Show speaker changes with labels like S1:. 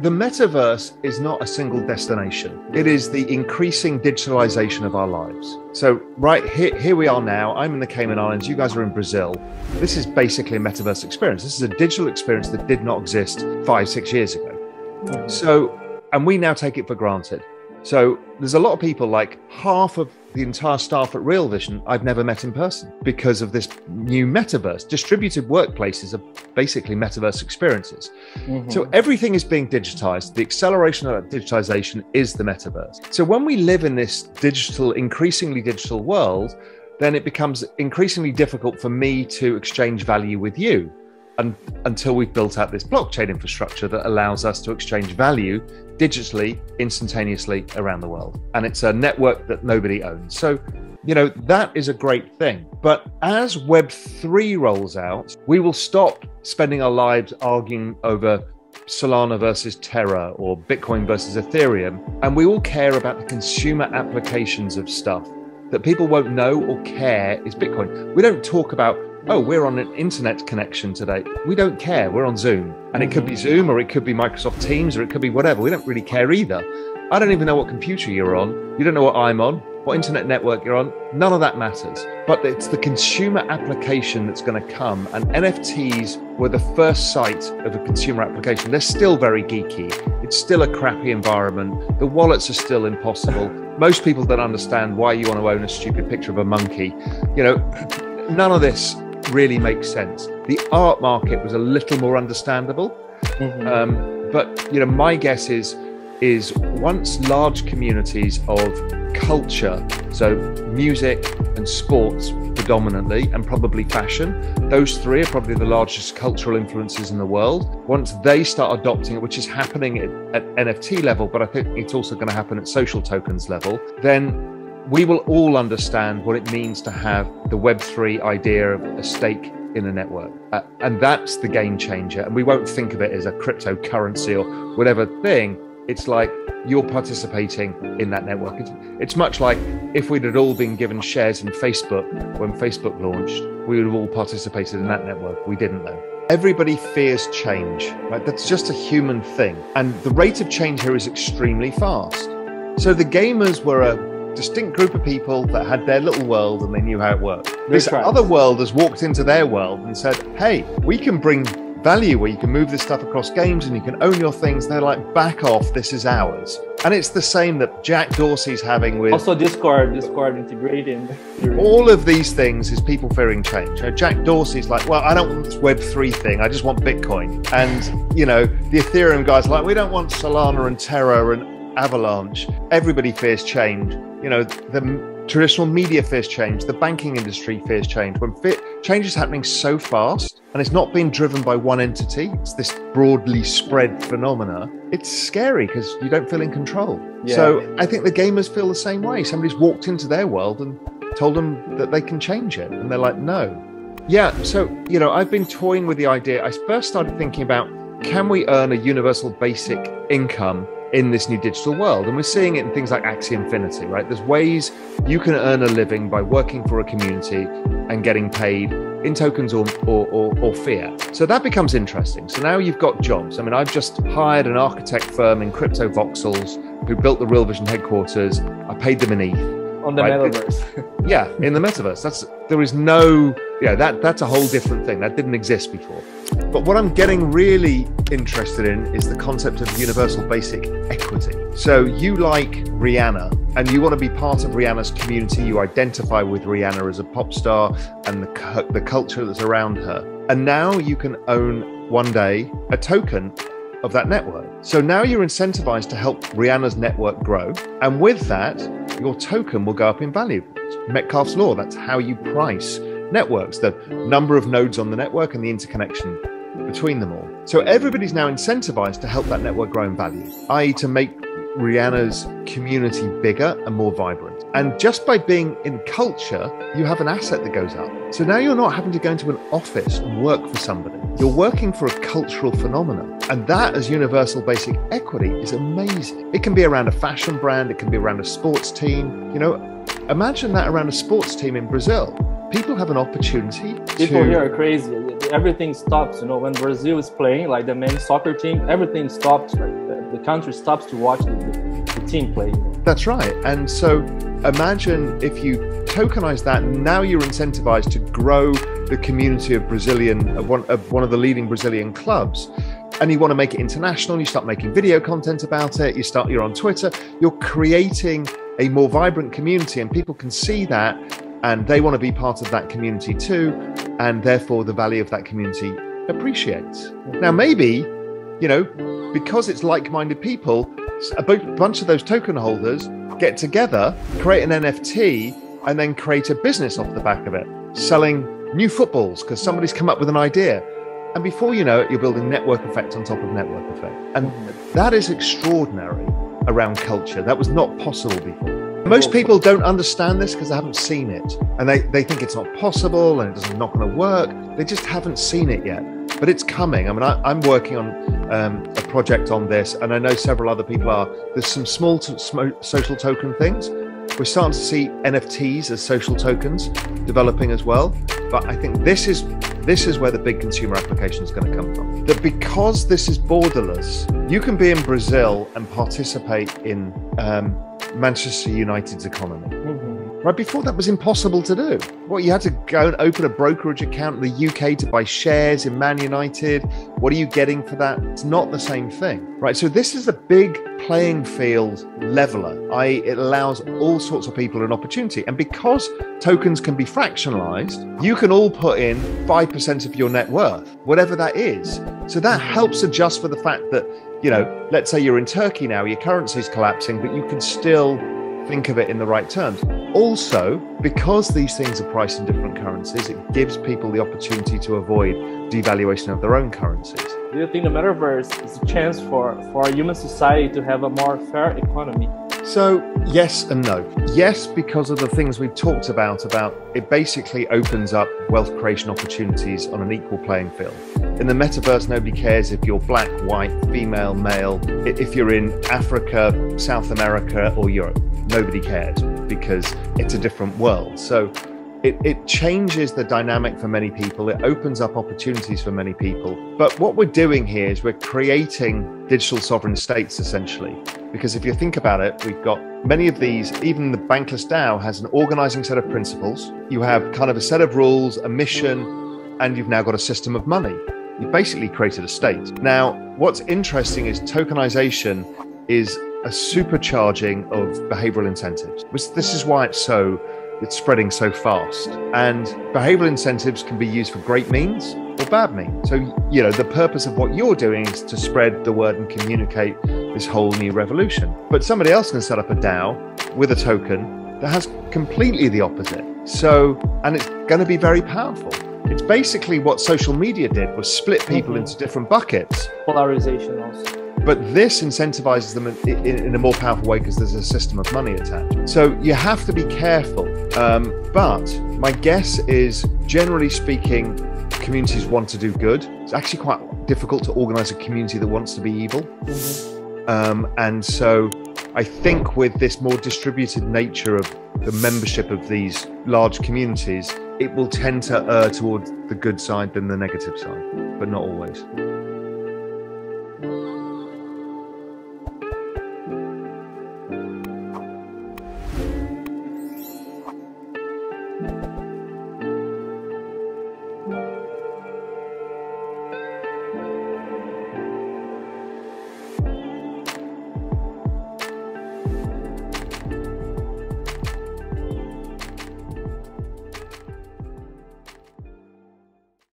S1: the metaverse is not a single destination. It is the increasing digitalization of our lives. So right here we are now. I'm in the Cayman Islands. You guys are in Brazil. This is basically a metaverse experience. This is a digital experience that did not exist 5-6 years ago. So, and we now take it for granted. So there's a lot of people, like half of the entire staff at Real Vision, I've never met in person because of this new metaverse. Distributed workplaces are basically metaverse experiences. So everything is being digitized. The acceleration of that digitization is the metaverse. So when we live in this digital, increasingly digital world, then it becomes increasingly difficult for me to exchange value with you until we've built out this blockchain infrastructure that allows us to exchange value digitally, instantaneously around the world. And it's a network that nobody owns. So, you know, that is a great thing. But as Web3 rolls out, we will stop spending our lives arguing over Solana versus Terra or Bitcoin versus Ethereum. And we will care about the consumer applications of stuff that people won't know or care is Bitcoin. We don't talk about, oh, we're on an internet connection today. We don't care. We're on Zoom. And it could be Zoom or it could be Microsoft Teams or it could be whatever. We don't really care either. I don't even know what computer you're on. You don't know what I'm on, what internet network you're on. None of that matters. But it's the consumer application that's going to come. And NFTs were the first sight of a consumer application. They're still very geeky. It's still a crappy environment. The wallets are still impossible. Most people don't understand why you want to own a stupid picture of a monkey. You know, none of this really makes sense. The art market was a little more understandable. But, you know, my guess is once large communities of culture, so music and sports predominantly, and probably fashion, those three are probably the largest cultural influences in the world. Once they start adopting it, which is happening at NFT level, but I think it's also going to happen at social tokens level, then we will all understand what it means to have the Web3 idea of a stake in a network. And that's the game changer. And we won't think of it as a cryptocurrency or whatever thing. It's like you're participating in that network. It's much like if we'd had all been given shares in Facebook when Facebook launched, we would have all participated in that network. We didn't though. Everybody fears change, right? That's just a human thing. And the rate of change here is extremely fast. So the gamers were a distinct group of people that had their little world and they knew how it worked. This other world has walked into their world and said, hey, we can bring value where you can move this stuff across games and you can own your things. They're like, back off, this is ours. And it's the same that Jack Dorsey's having with...
S2: Also Discord integrating.
S1: All of these things is people fearing change. You know, Jack Dorsey's like, well, I don't want this Web3 thing. I just want Bitcoin. And, you know, the Ethereum guys are like, we don't want Solana and Terra and Avalanche. Everybody fears change. You know, the traditional media fears change. The banking industry fears change. When change is happening so fast and it's not being driven by one entity, it's this broadly spread phenomena, it's scary because you don't feel in control. Yeah. So I think the gamers feel the same way. Somebody's walked into their world and told them that they can change it. And they're like, no. Yeah, so, you know, I've been toying with the idea. I first started thinking about, can we earn a universal basic income in this new digital world? And we're seeing it in things like Axie Infinity, right? There's ways you can earn a living by working for a community and getting paid in tokens or fiat. So that becomes interesting. So now you've got jobs. I mean, I've just hired an architect firm in crypto voxels who built the Real Vision headquarters. I paid them in ETH.
S2: On the MetaVerse.
S1: Yeah, in the MetaVerse. There is no, yeah, that's a whole different thing. That didn't exist before. But what I'm getting really interested in is the concept of universal basic equity. So you like Rihanna and you want to be part of Rihanna's community. You identify with Rihanna as a pop star and the culture that's around her. And now you can own one day a token of that network. So now you're incentivized to help Rihanna's network grow. And with that, your token will go up in value. It's Metcalfe's law. That's how you price networks, the number of nodes on the network and the interconnection between them all. So everybody's now incentivized to help that network grow in value, i.e. to make Rihanna's community bigger and more vibrant. And just by being in culture, you have an asset that goes up. So now you're not having to go into an office and work for somebody. You're working for a cultural phenomenon. And that as universal basic equity is amazing. It can be around a fashion brand. It can be around a sports team. You know, imagine that around a sports team in Brazil. People have an opportunity
S2: People here are crazy. everything stops. You know, when Brazil is playing, like the main soccer team, everything stops. Right, the country stops to watch the team play. You know?
S1: That's right. And so imagine if you tokenize that, now you're incentivized to grow the community of one of the leading Brazilian clubs. And you want to make it international, you start making video content about it, you're on Twitter, you're creating a more vibrant community, and people can see that and they want to be part of that community too, and therefore the value of that community appreciates. Now maybe, you know, because it's like-minded people, a bunch of those token holders get together, create an NFT, and then create a business off the back of it, selling new footballs because somebody's come up with an idea. And before you know it, you're building network effect on top of network effect. And that is extraordinary around culture. That was not possible before. Most people don't understand this because they haven't seen it. And they think it's not possible and it's not going to work. They just haven't seen it yet. But it's coming. I mean, I'm working on a project on this, and I know several other people are. There's some small social token things. We're starting to see NFTs as social tokens developing as well. But I think this is where the big consumer application is going to come from. That because this is borderless, you can be in Brazil and participate in Manchester United's economy. Right before that was impossible to do. What, you had to go and open a brokerage account in the UK to buy shares in Man United. What are you getting for that? It's not the same thing, right? So this is a big playing field leveler. It allows all sorts of people an opportunity. And because tokens can be fractionalized, you can all put in 5% of your net worth, whatever that is. So that helps adjust for the fact that, you know, let's say you're in Turkey now, your currency is collapsing, but you can still think of it in the right terms. Also, because these things are priced in different currencies, it gives people the opportunity to avoid devaluation of their own currencies.
S2: Do you think the metaverse is a chance for our human society to have a more fair economy?
S1: So yes and no. Yes, because of the things we've talked about it basically opens up wealth creation opportunities on an equal playing field. In the metaverse, nobody cares if you're black, white, female, male, if you're in Africa, South America, or Europe. Nobody cares because it's a different world. So it changes the dynamic for many people. It opens up opportunities for many people. But what we're doing here is we're creating digital sovereign states, essentially. Because if you think about it, we've got many of these, even the bankless DAO has an organizing set of principles. You have kind of a set of rules, a mission, and you've now got a system of money. You've basically created a state. Now, what's interesting is tokenization is a supercharging of behavioral incentives. This is why it's spreading so fast. And behavioral incentives can be used for great means or bad means. So, you know, the purpose of what you're doing is to spread the word and communicate this whole new revolution. But somebody else can set up a DAO with a token that has completely the opposite. So, and it's going to be very powerful. It's basically what social media did, was split people into different buckets. Polarization also. But this incentivizes them in a more powerful way because there's a system of money attached. So you have to be careful. But my guess is, generally speaking, communities want to do good. It's actually quite difficult to organize a community that wants to be evil. And so I think with this more distributed nature of the membership of these large communities, it will tend to err towards the good side than the negative side, but not always.